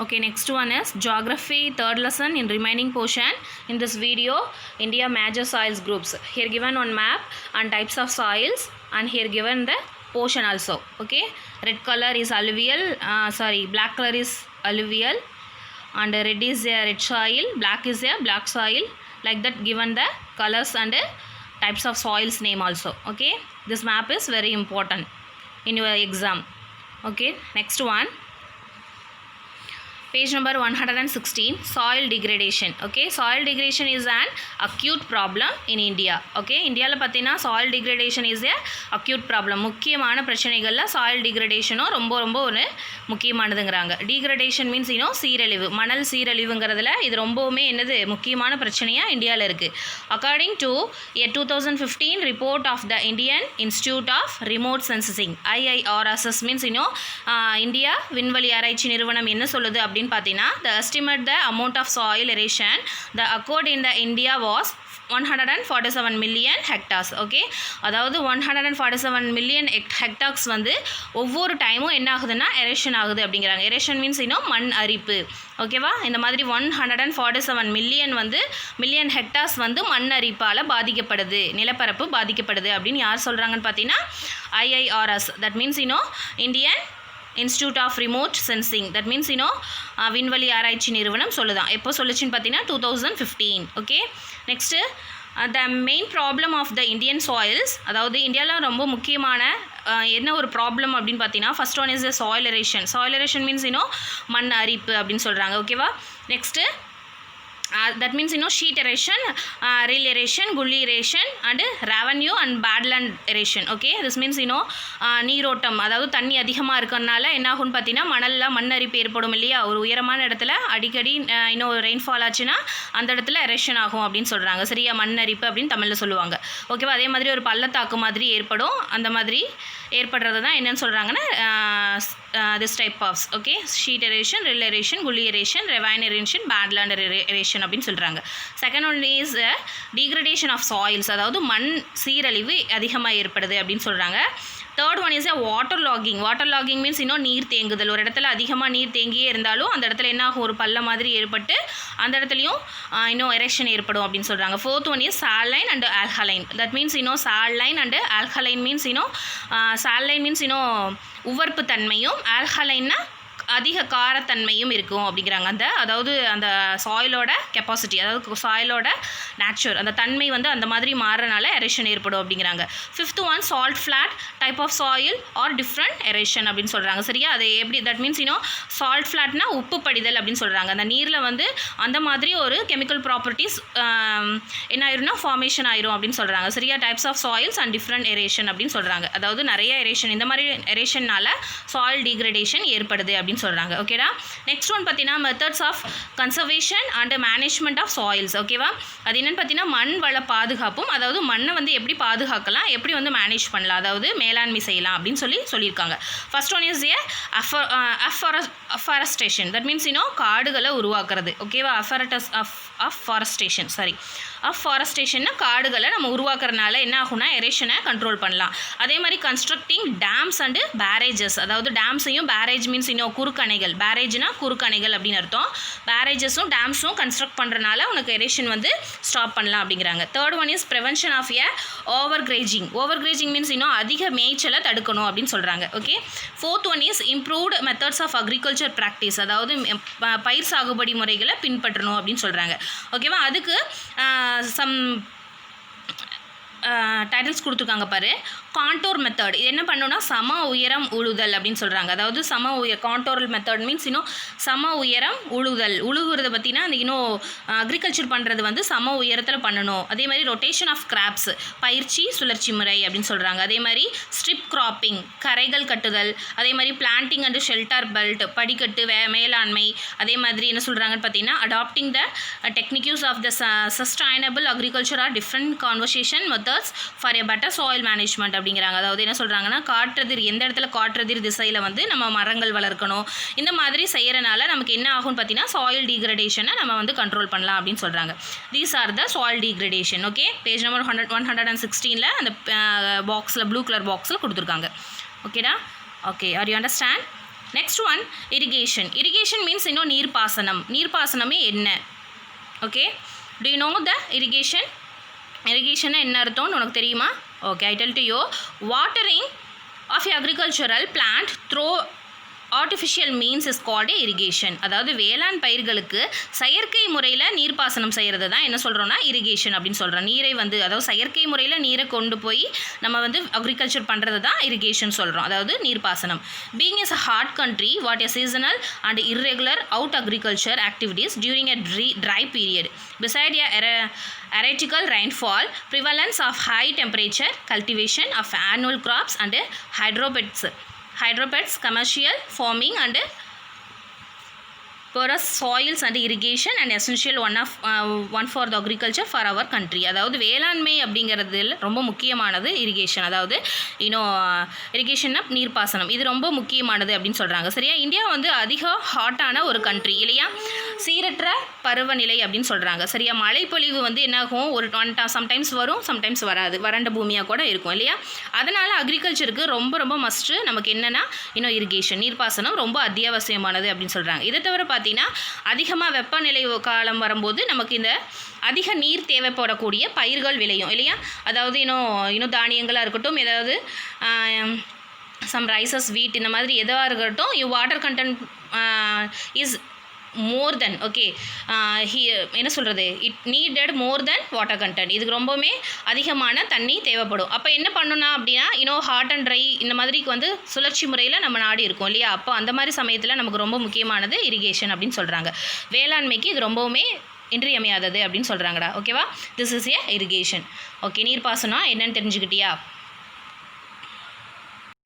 Okay, next one is geography, third lesson in remaining portion. In this video, India major soils groups. Here given one map and types of soils, and here given the portion also. Okay, red color is alluvial, black color is alluvial, and red is a red soil, black is a black soil. Like that, given the colors and types of soils name also. Okay, this map is very important in your exam. Okay, next one. Page number 116, soil degradation. Okay, soil degradation is an acute problem in India. Okay, India la pathina soil degradation is a acute problem. முக்கியமான பிரச்சனைகள்ல soil degradation ரொம்ப ஒரு முக்கியமானதுங்கறாங்க. Degradation means சீரழிவு. மணல் சீரழிவுங்கிறதுல இது ரொம்பவுமே என்னது முக்கியமான பிரச்சனையா இந்தியால இருக்கு. According to a 2015 report of the Indian Institute of Remote Sensing, IIRSS means India விண்வெளி ஆராய்ச்சி நிறுவனம் என்ன சொல்லுது அப்படி பார்த்தீங்கன்னா, the estimate the amount of soil erosion that occurred in the India was 147 million hectares. Okay, அதாவது 147 million hectares வந்து ஒவ்வொரு டைமும் என்ன ஆகுதுன்னா எரேஷன் ஆகுது அப்படிங்கிறாங்க. எரேஷன் மீன்ஸ் மண் அரிப்பு. ஓகேவா, இந்த மாதிரி 147 மில்லியன் ஹெக்டார்ஸ் வந்து மண் அரிப்பால் பாதிக்கப்படுது, நிலப்பரப்பு பாதிக்கப்படுது அப்படின்னு யார் சொல்கிறாங்கன்னு பார்த்தீங்கன்னா IIRS. That means Indian institute of remote sensing. That means விண்வெளி ஆராய்ச்சி நிறுவனம் சொல்லுதான். எப்போ சொல்லுச்சுன்னு பார்த்தீங்கன்னா 2015. Okay, next the main problem of the Indian soils, அதாவது இந்தியாவில் ரொம்ப முக்கியமான என்ன ஒரு ப்ராப்ளம் அப்படின்னு பார்த்தீங்கன்னா, first one is soil erosion. Soil erosion means மண் அரிப்பு அப்படின்னு சொல்கிறாங்க. ஓகேவா, next that means sheet erosion, rill erosion, gully erosion and revenue and badland erosion. Okay, this means நீரோட்டம், அதாவது தண்ணி அதிகமாக இருக்கறனால என்ன ஆகும்னு பார்த்தீங்கன்னா மணலில் மண்ணரிப்பு ஏற்படும் இல்லையா. ஒரு உயரமான இடத்துல அடிக்கடி ரெயின்ஃபால் ஆச்சுன்னா அந்த இடத்துல எரேஷன் ஆகும் அப்படின்னு சொல்கிறாங்க. சரியா, மண்ணரிப்பு அப்படின்னு தமிழில் சொல்லுவாங்க. ஓகேவா, அதே மாதிரி ஒரு பள்ளத்தாக்கு மாதிரி ஏற்படும். அந்த மாதிரி ஏற்படுறது தான் என்னன்னு சொல்கிறாங்கன்னா this type of. Okay, sheet எரேஷன், ரில் எரேஷன், குலி எரேஷன், ரெவைன் எரேஷன், பேட்லேண்ட் எரேஷன் அப்படின்னு சொல்கிறாங்க. Second one is degradation of soils, அதாவது மண் சீரழிவு அதிகமாக ஏற்படுது அப்படின்னு சொல்கிறாங்க. Third one is water logging. Water logging means நீர் தேங்குதல். ஒரு இடத்துல அதிகமாக நீர் தேங்கியே இருந்தாலும் அந்த இடத்துல என்ன ஆகும், ஒரு பள்ள மாதிரி ஏற்பட்டு அந்த இடத்துலையும் எரெக்ஷன் ஏற்படும் அப்படின்னு சொல்கிறாங்க. Fourth one is saline and alkaline. That means saline and alkaline means saline means உவர்ப்பு தன்மையும், ஆல்கலைன்னா அதிக காரத்தன்மையும் இருக்கும் அப்படிங்கிறாங்க. அதாவது அந்த சாயிலோட கெப்பாசிட்டி, அதாவது சாயிலோட நேச்சர், அந்த தன்மை வந்து அந்த மாதிரி மாறனால எரேஷன் ஏற்படும் அப்படிங்கிறாங்க. Fifth one salt flat type of soil or different erosion அப்படின்னு சொல்கிறாங்க. சரியா, அது எப்படி, தட் மீன்ஸ் சால்ட் ஃப்ளாட்னா உப்பு படிதல் அப்படின்னு சொல்கிறாங்க. அந்த நீரில் வந்து அந்த மாதிரி ஒரு கெமிக்கல் ப்ராப்பர்ட்டிஸ் என்ன ஆயிரும்னா ஃபார்மேஷன் ஆயிரும் அப்படின்னு சொல்கிறாங்க. சரியா, types of soils and different erosion அப்படின்னு சொல்கிறாங்க. அதாவது நிறைய எரேஷன், இந்த மாதிரி எரேஷன்னால சாயில் டீக்ரடேஷன் ஏற்படுது அப்படின்னு சொல்கிறாங்க. ஓகேடா, நெக்ஸ்ட் ஒன் பார்த்தீங்கன்னா methods of conservation and management of soils. ஓகேவா, அது என்னென்னு பார்த்தீங்கன்னா மண் வள பாதுகாப்பும், அதாவது மண்ணை வந்து எப்படி பாதுகாக்கலாம், எப்படி வந்து மேனேஜ் பண்ணலாம், அதாவது மேலாண்மை செய்யலாம் அப்படின்னு சொல்லியிருக்காங்க. First one is afforestation. That means காடுகளை உருவாக்குறது. ஓகேவா, அஃபாரஸ்டேஷன்னா காடுகளை நம்ம உருவாக்குறதுனால என்ன ஆகும்னா எரேஷனை கண்ட்ரோல் பண்ணலாம். அதே மாதிரி கன்ஸ்ட்ரக்டிங் டேம்ஸ் அண்டு பேரேஜஸ், அதாவது டேம்ஸையும், பேரேஜ் மீன்ஸ் குறுக்கணைகள், பேரேஜ்னா குறுக்கணைகள் அப்படின்னு அர்த்தம். பேரேஜஸும் டேம்ஸும் கன்ஸ்ட்ரக்ட் பண்ணுறதுனால உனக்கு எரேஷன் வந்து ஸ்டாப் பண்ணலாம் அப்படிங்கிறாங்க. Third one is prevention of overgrazing. Overgrazing means அதிக மேய்ச்சலை தடுக்கணும் அப்படின்னு சொல்கிறாங்க. Okay, fourth one is improved methods of agriculture practice, அதாவது பயிர் சாகுபடி முறைகளை பின்பற்றணும் அப்படின்னு சொல்கிறாங்க. ஓகேவா, அதுக்கு சம் டைட்டில்ஸ் கொடுத்துருக்காங்க பாரு. கான்டோர் மெத்தட், இது என்ன பண்ணணும்னா சம உயரம் உழுதல் அப்படின்னு சொல்கிறாங்க. அதாவது கான்டோரல் மெத்தட் மீன்ஸ் சம உயரம் உழுகுறத பற்றினா அந்த அக்ரிகல்ச்சர் பண்ணுறது வந்து சம உயரத்தில் பண்ணணும். அதே மாதிரி ரொட்டேஷன் ஆஃப் கிராப்ஸ், பயிற்சி சுழற்சி முறை அப்படின்னு சொல்கிறாங்க. அதே மாதிரி ஸ்ட்ரிப் கிராப்பிங், கரைகள் கட்டுதல், அதே மாதிரி பிளான்டிங் அண்ட் ஷெல்டர் பெல்ட், படிக்கட்டு மேலாண்மை. அதே மாதிரி என்ன சொல்கிறாங்கன்னு பார்த்தீங்கன்னா adapting the techniques of the sustainable agriculture or different conversation methods for a better soil management அப்படிங்கிறாங்க. அதாவது என்ன சொல்கிறாங்கன்னா காற்றதிர், எந்த இடத்துல காற்றதிர் திசையில் வந்து நம்ம மரங்கள் வளர்க்கணும், இந்த மாதிரி செய்கிறனால நமக்கு என்ன ஆகும்னு பார்த்தீங்கன்னா சாயில் டீக்ரடேஷனை நம்ம வந்து கண்ட்ரோல் பண்ணலாம் அப்படின்னு சொல்கிறாங்க. These are the soil degradation. Okay, page number 116 அந்த பாக்ஸில் ப்ளூ கலர் பாக்ஸில் கொடுத்துருக்காங்க. ஓகேடா, okay, are you understand? Next one irrigation. Irrigation means இன்னும் நீர்ப்பாசனம். நீர்ப்பாசனமே என்ன? Okay, do you know the irrigation? இரிகேஷன்னா என்ன அர்த்தம்னு உனக்கு தெரியுமா? Okay, I tell to you. Watering of agricultural plant through artificial means is called irrigation. அதாவது வேளாண் பயிர்களுக்கு செயற்கை முறையில் நீர்ப்பாசனம் செய்கிறது தான் என்ன சொல்கிறோன்னா இரிகேஷன் அப்படின்னு சொல்கிறோம். நீரை வந்து அதாவது செயற்கை முறையில் நீரை கொண்டு போய் நம்ம வந்து அக்ரிகல்ச்சர் பண்ணுறது தான் இரிகேஷன் சொல்கிறோம், அதாவது நீர்ப்பாசனம். Being is a hot country, what a seasonal and irregular out agriculture activities during a try period beside a erratic rainfall, prevalence of high temperature, cultivation of annual crops and hydroponics, commercial farming and porous soils and irrigation and essential one for the agriculture for our country. அதாவது வேளாண்மை அப்படிங்கிறதுல ரொம்ப முக்கியமானது irrigation. அதாவது இரிகேஷன்னா நீர்ப்பாசனம், இது ரொம்ப முக்கியமானது அப்படின்னு சொல்கிறாங்க. சரியா? இந்தியா வந்து அதிக ஹாட்டான ஒரு கண்ட்ரி இல்லையா? சீரற்ற பருவநிலை அப்படின்னு சொல்கிறாங்க. சரியா? மழைப்பொழிவு வந்து என்னாகும், ஒரு சம்டைம்ஸ் வரும், சம்டைம்ஸ் வராது, வறண்ட பூமியாக கூட இருக்கும் இல்லையா? அதனால் அக்ரிகல்ச்சருக்கு ரொம்ப ரொம்ப மஸ்ட்டு நமக்கு என்னென்னா இன்னும் இரிகேஷன், நீர்ப்பாசனம் ரொம்ப அத்தியாவசியமானது அப்படின்னு சொல்கிறாங்க. இதை தவிர பார்த்தீங்கன்னா அதிகமாக வெப்பநிலை காலம் வரும்போது நமக்கு இந்த அதிக நீர் தேவைப்படக்கூடிய பயிர்கள் விளையும் இல்லையா? அதாவது இன்னும் தானியங்களாக இருக்கட்டும், ஏதாவது சம் ரைசஸ், வீட், இந்த மாதிரி எதுவாக இருக்கட்டும், water content is more then okay என்ன சொல்கிறது, it needed more then water content. இதுக்கு ரொம்பவுமே அதிகமான தண்ணி தேவைப்படும். அப்போ என்ன பண்ணணும்னா அப்படின்னா ஹாட் அண்ட் ட்ரை இந்த மாதிரிக்கு வந்து சுழற்சி முறையில் நம்ம நாடு இருக்கும் இல்லையா? அப்போ அந்த மாதிரி சமயத்தில் நமக்கு ரொம்ப முக்கியமானது இரிகேஷன் அப்படின்னு சொல்கிறாங்க. வேளாண்மைக்கு இது ரொம்பவுமே இன்றியமையாதது அப்படின்னு சொல்கிறாங்கடா. ஓகேவா? This is a irrigation. Okay, நீர்ப்பாசனம் என்னன்னு தெரிஞ்சுக்கிட்டியா?